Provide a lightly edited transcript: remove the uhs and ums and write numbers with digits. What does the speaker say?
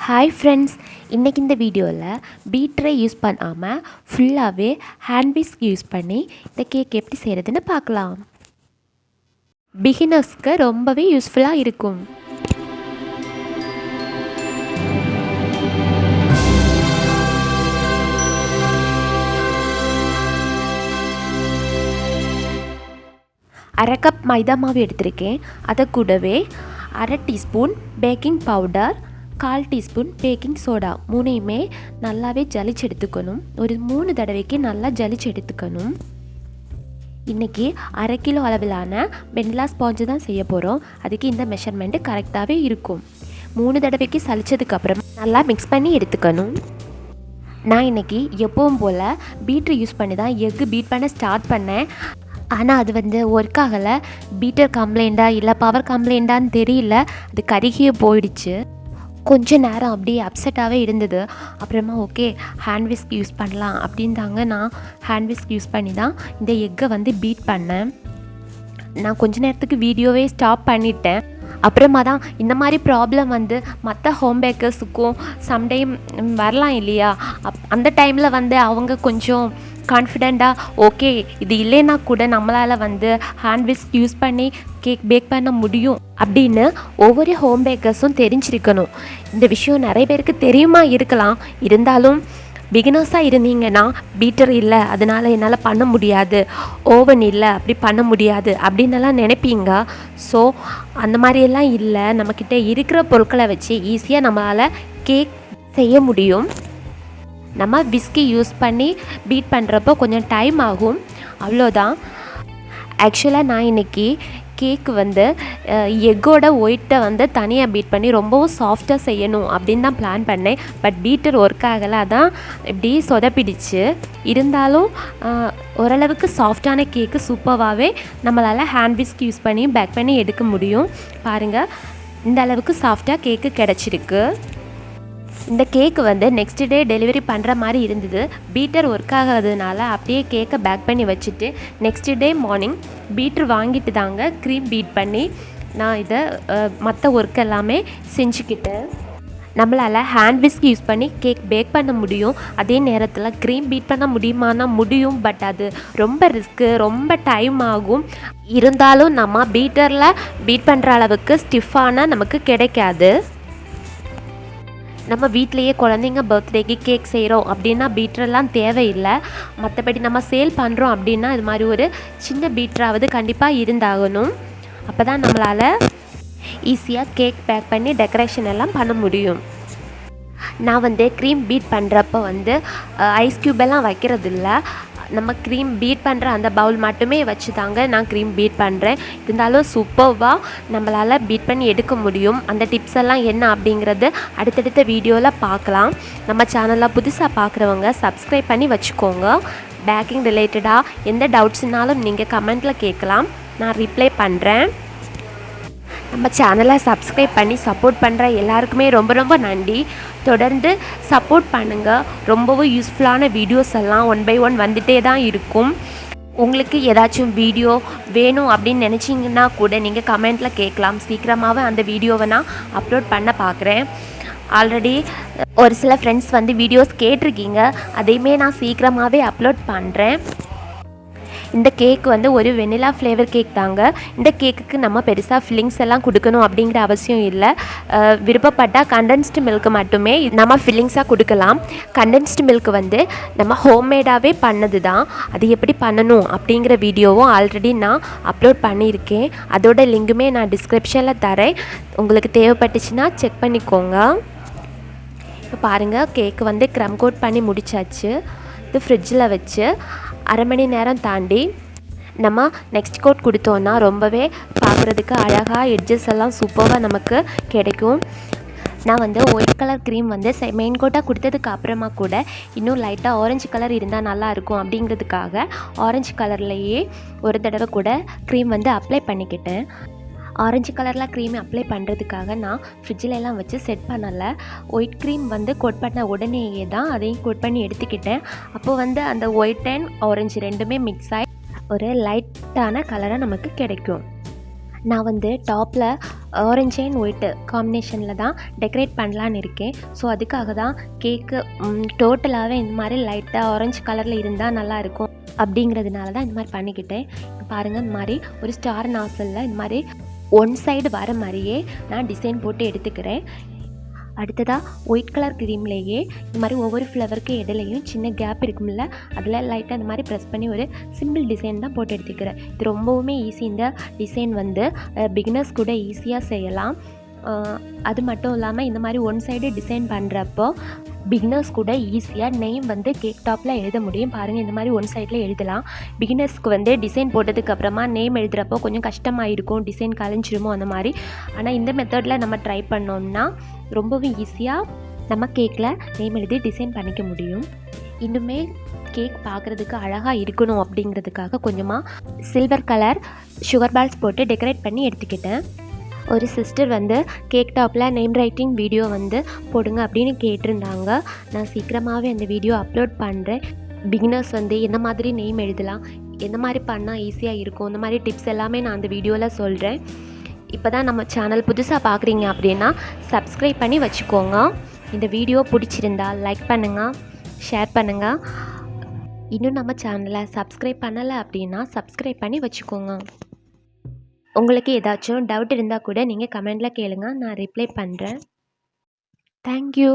Hi friends, இன்றைக்கி இந்த வீடியோவில் பீட்டரை யூஸ் பண்ணாமல் ஃபுல்லாகவே ஹேண்ட் விஸ்க் யூஸ் பண்ணி இந்த கேக் எப்படி செய்கிறதுன்னு பார்க்கலாம். பிகினர்ஸ்க்கு ரொம்பவே யூஸ்ஃபுல்லாக இருக்கும். அரை கப் மைதா மாவு எடுத்திருக்கேன். அதை கூடவே அரை teaspoon baking powder, 1/4 teaspoon baking soda மூணையுமே நல்லாவே ஜலிச்சு எடுத்துக்கணும். ஒரு 3 தடவைக்கு நல்லா ஜலிச்சு எடுத்துக்கணும். இன்றைக்கி 1/2 கிலோ அளவிலான வெண்ணிலா ஸ்பாஞ்சு தான் செய்ய போகிறோம். அதுக்கு இந்த மெஷர்மெண்ட்டு கரெக்டாகவே இருக்கும். 3 தடவைக்கு சலிச்சதுக்கப்புறம் நல்லா மிக்ஸ் பண்ணி எடுத்துக்கணும். நான் இன்றைக்கி எப்பவும் போல் பீட்ரு யூஸ் பண்ணி தான் எக்கு பீட் பண்ண ஸ்டார்ட் பண்ணேன். ஆனால் அது ஒர்க் ஆகலை. பீட்டர் கம்ப்ளைண்ட்டா இல்லை பவர் கம்ப்ளைண்ட்டான்னு தெரியல. அது கருகியே போயிடுச்சு. கொஞ்ச நேரம் அப்படியே அப்செட்டாகவே இருந்தது. அப்புறமா ஓகே ஹேண்ட் விஸ்க் யூஸ் பண்ணலாம் அப்படின்தாங்க நான் ஹேண்ட் விஸ்க் யூஸ் பண்ணி தான் இந்த எக்கை பீட் பண்ணேன். நான் கொஞ்ச நேரத்துக்கு வீடியோவே ஸ்டாப் பண்ணிட்டேன். அப்புறமா தான் இந்த மாதிரி ப்ராப்ளம் மற்ற ஹோம் பேக்கர்ஸுக்கும் சம்டைம் வரலாம் இல்லையா. அந்த டைமில் அவங்க கொஞ்சம் கான்ஃபிடெண்ட்டாக ஓகே இது இல்லைன்னா கூட நம்மளால் ஹேண்ட் விஸ்க் யூஸ் பண்ணி கேக் பேக் பண்ண முடியும் அப்படின்னு ஒவ்வொரு ஹோம் பேக்கர்ஸும் தெரிஞ்சிருக்கணும். இந்த விஷயம் நிறைய பேருக்கு தெரியுமா இருக்கலாம். இருந்தாலும் பிகினர்ஸாக இருந்தீங்கன்னா பீட்டர் இல்லை அதனால் என்னால் பண்ண முடியாது, ஓவன் இல்லை அப்படி பண்ண முடியாது அப்படின்னெல்லாம் நினைப்பீங்க. ஸோ அந்த மாதிரியெல்லாம் இல்லை. நம்மக்கிட்ட இருக்கிற பொருட்களை வச்சு ஈஸியாக நம்மளால் கேக் செய்ய முடியும். நம்ம விஸ்கி யூஸ் பண்ணி பீட் பண்ணுறப்போ கொஞ்சம் டைம் ஆகும், அவ்வளோதான். ஆக்சுவலாக நான் இன்றைக்கி கேக்கு எக்கோட ஒயிட்டை தனியாக பீட் பண்ணி ரொம்பவும் சாஃப்டாக செய்யணும் அப்படின்னு தான் பிளான் பண்ணேன். பட் பீட்டர் ஒர்க் ஆகலை, அதான் இப்படி சொதப்பிடிச்சு. இருந்தாலும் ஓரளவுக்கு சாஃப்டான கேக்கு சூப்பராகவே நம்மளால் ஹேண்ட் விஸ்க் யூஸ் பண்ணி பேக் பண்ணி எடுக்க முடியும். பாருங்கள், இந்த அளவுக்கு சாஃப்டாக கேக்கு கிடச்சிருக்கு. இந்த கேக்கு நெக்ஸ்ட் டே டெலிவரி பண்ணுற மாதிரி இருந்தது. பீட்டர் ஒர்க் ஆகாததுனால அப்படியே கேக்கை பேக் பண்ணி வச்சுட்டு நெக்ஸ்ட் டே மார்னிங் பீட்ரு வாங்கிட்டு தாங்க க்ரீம் பீட் பண்ணி நான் இதை மற்ற ஒர்க் எல்லாமே செஞ்சுக்கிட்டேன். நம்மளால் ஹேண்ட் விஸ்க் யூஸ் பண்ணி கேக் பேக் பண்ண முடியும். அதே நேரத்தில் க்ரீம் பீட் பண்ண முடியுமானா முடியும். பட் அது ரொம்ப ரிஸ்க்கு, ரொம்ப டைம் ஆகும். இருந்தாலும் நம்ம பீட்டரில் பீட் பண்ணுற அளவுக்கு ஸ்டிஃபான நமக்கு கிடைக்காது. நம்ம வீட்டிலையே குழந்தைங்க பர்த்டேக்கு கேக் செய்கிறோம் அப்படின்னா பீட்டரெல்லாம் தேவையில்லை. மற்றபடி நம்ம சேல் பண்ணுறோம் அப்படின்னா இது மாதிரி ஒரு சின்ன பீட்டராவது கண்டிப்பாக இருந்தாகணும். அப்போ தான் நம்மளால் ஈஸியாக கேக் பேக் பண்ணி டெக்கரேஷன் எல்லாம் பண்ண முடியும். நான் க்ரீம் பீட் பண்ணுறப்போ ஐஸ் க்யூபெல்லாம் வைக்கிறதில்ல. நம்ம க்ரீம் பீட் பண்ணுற அந்த பவுல் மட்டுமே வச்சு தாங்க நான் க்ரீம் பீட் பண்ணுறேன். இருந்தாலும் சூப்பர்வாக நம்மளால் பீட் பண்ணி எடுக்க முடியும். அந்த டிப்ஸ் எல்லாம் என்ன அப்படிங்கிறது அடுத்தடுத்த வீடியோவில் பார்க்கலாம். நம்ம சேனலில் புதுசாக பார்க்குறவங்க சப்ஸ்கிரைப் பண்ணி வச்சுக்கோங்க. பேக்கிங் ரிலேட்டடாக எந்த டவுட்ஸ்னாலும் நீங்கள் கமெண்ட்டில் கேட்கலாம், நான் ரிப்ளை பண்ணுறேன். நம்ம சேனலை சப்ஸ்கிரைப் பண்ணி சப்போர்ட் பண்ணுற எல்லாருக்குமே ரொம்ப ரொம்ப நன்றி. தொடர்ந்து சப்போர்ட் பண்ணுங்கள். ரொம்பவும் யூஸ்ஃபுல்லான வீடியோஸ் எல்லாம் 1 by 1 வந்துகிட்டே தான் இருக்கும். உங்களுக்கு ஏதாச்சும் வீடியோ வேணும் அப்படின்னு நினச்சிங்கன்னா கூட நீங்கள் கமெண்ட்டில் கேட்கலாம். சீக்கிரமாகவே அந்த வீடியோவை நான் அப்லோட் பண்ண பார்க்குறேன். ஆல்ரெடி ஒரு சில ஃப்ரெண்ட்ஸ் வீடியோஸ் கேட்டிருக்கீங்க, அதையுமே நான் சீக்கிரமாகவே அப்லோட் பண்ணுறேன். இந்த கேக் ஒரு வெனிலா ஃப்ளேவர் கேக் தாங்க. இந்த கேக்குக்கு நம்ம பெருசாக ஃபில்லிங்ஸ் எல்லாம் கொடுக்கணும் அப்படிங்கிற அவசியம் இல்லை. விருப்பப்பட்டால் கண்டென்ஸ்டு மில்க் மட்டுமே நம்ம ஃபில்லிங்ஸாக கொடுக்கலாம். கண்டென்ஸ்டு மில்க் நம்ம ஹோம்மேடாகவே பண்ணது தான். அது எப்படி பண்ணணும் அப்படிங்கிற வீடியோவும் ஆல்ரெடி நான் அப்லோட் பண்ணியிருக்கேன். அதோட லிங்க்குமே நான் டிஸ்கிரிப்ஷனில் தரேன். உங்களுக்கு தேவைப்பட்டுச்சுன்னா செக் பண்ணிக்கோங்க. இப்போ பாருங்கள், கேக்கு க்ரம் கோட் பண்ணி முடிச்சாச்சு. இது ஃப்ரிட்ஜில் வச்சு 1/2 மணி நேரம் தாண்டி நம்ம நெக்ஸ்ட் கோட் கொடுத்தோன்னா ரொம்பவே பார்க்குறதுக்கு அழகாக எட்ஜஸ் எல்லாம் சூப்பராக நமக்கு கிடைக்கும். நான் ஒயிட் கலர் க்ரீம் மெயின் கோட்டாக கொடுத்ததுக்கு அப்புறமா கூட இன்னும் லைட்டாக ஆரஞ்சு கலர் இருந்தால் நல்லாயிருக்கும் அப்படிங்கிறதுக்காக ஆரஞ்சு கலர்லேயே ஒரு தடவை கூட க்ரீம் அப்ளை பண்ணிக்கிட்டேன். ஆரஞ்சு கலரில் க்ரீம் அப்ளை பண்ணுறதுக்காக நான் ஃப்ரிட்ஜில் எல்லாம் வச்சு செட் பண்ணலை. ஒயிட் க்ரீம் கோட் பண்ண உடனேயே தான் அதையும் கோட் பண்ணி எடுத்துக்கிட்டேன். அப்போது அந்த ஒயிட் அண்ட் ஆரஞ்சு ரெண்டுமே மிக்ஸ் ஆகி ஒரு லைட்டான கலராக நமக்கு கிடைக்கும். நான் டாப்பில் ஆரஞ்ச் அண்ட் ஒயிட்டு காம்பினேஷனில் தான் டெக்கரேட் பண்ணலான்னு இருக்கேன். ஸோ அதுக்காக தான் கேக்கு டோட்டலாகவே இந்த மாதிரி லைட்டாக ஆரஞ்சு கலரில் இருந்தால் நல்லாயிருக்கும் அப்படிங்கிறதுனால தான் இந்த மாதிரி பண்ணிக்கிட்டேன். பாருங்கள், இந்த மாதிரி ஒரு ஸ்டார் நாசலில் இந்த மாதிரி ஒன் சைடு வர மாதிரியே நான் டிசைன் போட்டு எடுத்துக்கிறேன். அடுத்ததாக ஒயிட் கலர் க்ரீம்லேயே இந்த மாதிரி ஒவ்வொரு ஃப்ளவருக்கு இடையிலையும் சின்ன கேப் இருக்கும்ல, அதில் லைட்டாக இந்த மாதிரி ப்ரெஸ் பண்ணி ஒரு சிம்பிள் டிசைன் தான் போட்டு எடுத்துக்கிறேன். இது ரொம்பவுமே ஈஸி. இந்த டிசைன் வந்து பிகினர்ஸ் கூட ஈஸியாக செய்யலாம். அது மட்டும் இல்லாமல் இந்த மாதிரி ஒன் சைடு டிசைன் பண்ணுறப்போ பிகினர்ஸ் கூட ஈஸியாக நேம் வந்து கேக் டாப்பில் எழுத முடியும். பாருங்கள், இந்த மாதிரி ஒன் சைடில் எழுதலாம். பிகினர்ஸ்க்கு வந்து டிசைன் போட்டதுக்கப்புறமா நேம் எழுதுகிறப்போ கொஞ்சம் கஷ்டமாக இருக்கும், டிசைன் கலைஞ்சிருமோ அந்த மாதிரி. ஆனால் இந்த மெத்தடில் நம்ம ட்ரை பண்ணோம்னா ரொம்பவும் ஈஸியாக நம்ம கேக்கில் நேம் எழுதி டிசைன் பண்ணிக்க முடியும். இன்னுமே கேக் பார்க்குறதுக்கு அழகாக இருக்கணும் அப்படிங்கிறதுக்காக கொஞ்சமாக சில்வர் கலர் சுகர் பால்ஸ் போட்டு டெக்கரேட் பண்ணி எடுத்துக்கிட்டேன். ஒரு சிஸ்டர் வந்து கேக் டாப்பில் நேம் ரைட்டிங் வீடியோ வந்து போடுங்க அப்படின்னு கேட்டிருந்தாங்க. நான் சீக்கிரமாகவே அந்த வீடியோ அப்லோட் பண்ணுறேன். பிகினர்ஸ் வந்து எந்த மாதிரி நேம் எழுதலாம், எந்த மாதிரி பண்ணால் ஈஸியாக இருக்கும், இந்த மாதிரி டிப்ஸ் எல்லாமே நான் அந்த வீடியோவில் சொல்கிறேன். இப்போ தான் நம்ம சேனல் புதுசாக பார்க்குறீங்க அப்படின்னா சப்ஸ்கிரைப் பண்ணி வச்சுக்கோங்க. இந்த வீடியோ பிடிச்சிருந்தா லைக் பண்ணுங்கள், ஷேர் பண்ணுங்கள். இன்னும் நம்ம சேனலை சப்ஸ்கிரைப் பண்ணலை அப்படின்னா சப்ஸ்கிரைப் பண்ணி வச்சுக்கோங்க. உங்களுக்கு ஏதாச்சும் டவுட் இருந்தால் கூட நீங்கள் கமெண்டில் கேளுங்க, நான் ரிப்ளை பண்ணுறேன். தேங்க்யூ.